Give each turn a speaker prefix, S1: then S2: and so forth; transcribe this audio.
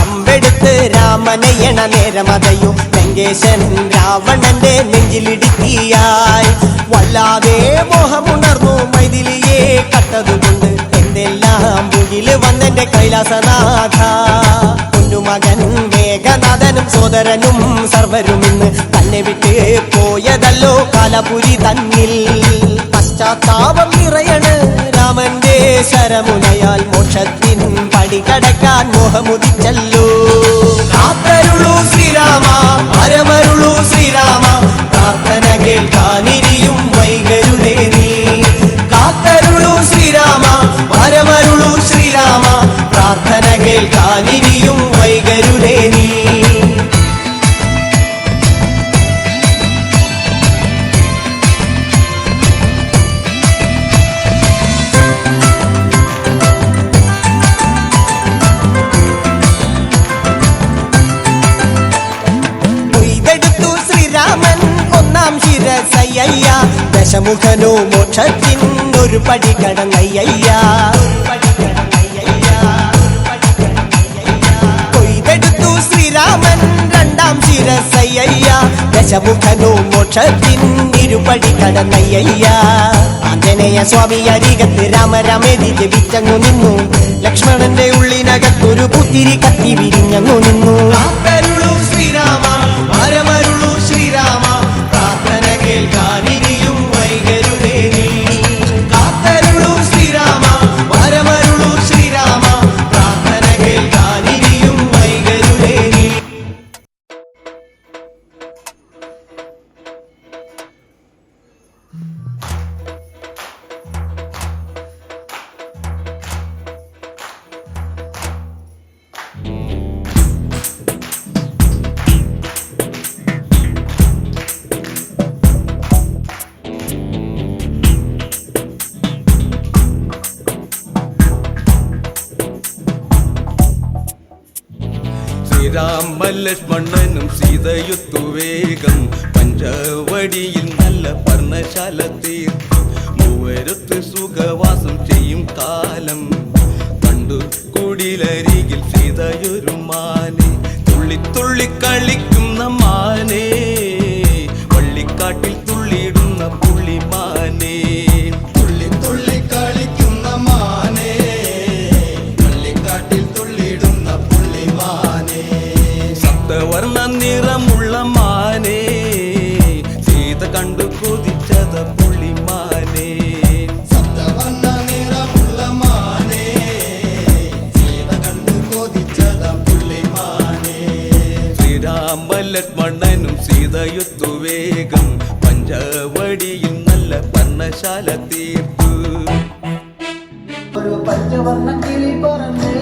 S1: അമ്പെടുത്ത് രാമനയണ നേരമതയും ലങ്കേശൻ രാവണന്റെ നെഞ്ചിലിടുക്കിയായി വല്ലാതെ മോഹമുണർന്നു മൈഥിലിയെ കട്ടതുകൊണ്ട് എന്തെല്ലാം മുകില് വന്നെന്റെ കൈലാസനാഥ. കുഞ്ഞുമകൻ മേഘനാഥനും സോദരനും സർവരും ഇന്ന് തന്നെ വിട്ട് പോയതല്ലോ കാലപുരി തന്നിൽ. പശ്ചാത്താപം നിറയണ് രാമന്റെ ശരമുനയാൽ മോക്ഷത്തിൻ പടികടക്കാൻ മോഹമുദിച്ചല്ലോ. കാത്തരുളൂ ശ്രീരാമ പരമരുളൂ ശ്രീരാമ പ്രാർത്ഥന കേൾക്കാനിരിയും വൈകരുതേ നീ. കാത്തരുളൂ ശ്രീരാമ പരമരുളൂ ശ്രീരാമ പ്രാർത്ഥന കേൾക്കാനിരിയും വൈകരുതേ നീ. ശിരസയ്യ ദശമുഖനോ മോക്ഷത്തിനൊരു പടി കടന്നയ്യ. കൊയ്തെടുത്തു ശ്രീരാമൻ രണ്ടാം ശിരസയ്യ ദശമുഖനോ മോക്ഷത്തിനിരുപടി കടന്നയ്യ. ആഞ്ജനേയ സ്വാമി അരികത്ത് രാമരാമേതി ജപിച്ചങ്ങു നിന്നു. ലക്ഷ്മണന്റെ ഉള്ളിനകത്തൊരു പുത്തിരി കത്തി വിരിഞ്ഞങ്ങു നിന്നു. ശ്രീരാമ പരമരുളു ശ്രീരാമ പ്രാർത്ഥന കേൾക്കാനിരിയും വൈകരുതേ നീ. കാത്തരുളു ശ്രീരാമ പരമരുളു ശ്രീരാമ പ്രാർത്ഥന കേൾക്കാനിരിയും വൈകരുതേ നീ.
S2: രാമലക്ഷ്മണനും സീതയുത്തു വേഗം പഞ്ചവടിയിൽ നല്ല പർണശാല തീർത്തു. മൂവരത്ത് സുഖവാസം ചെയ്യും കാലം കണ്ടു കുടിലരികിൽ സീതയൊരു മാനെ. തുള്ളി തുള്ളി കളിക്കുന്ന മാനെ വള്ളിക്കാട്ടിൽ തുള്ളിയിടുന്ന പുള്ളിമാനെ. തുള്ളി തുള്ളി കളിക്കുന്ന മാനെ വള്ളിക്കാട്ടിൽ തുള്ളിയിടുന്ന പുള്ളിമാനെ. സപ്തവർണ്ണ നിറമുള്ള മാനെ സീത കണ്ടു കൊതിച്ചത പുള്ളിമാനെ. സപ്തവർണ്ണ നിറമുള്ള മാനെ സീത കണ്ടു കൊതിച്ചത പുള്ളിമാനെ. ശ്രീരാമ ലക്ഷ്മണനും സീതയുത്തു വേഗം പഞ്ചവടിയിൽ നല്ല പർണശാല തീർത്തു.
S1: ഒരു പഞ്ചവർണ്ണ കിളി പറന്ന്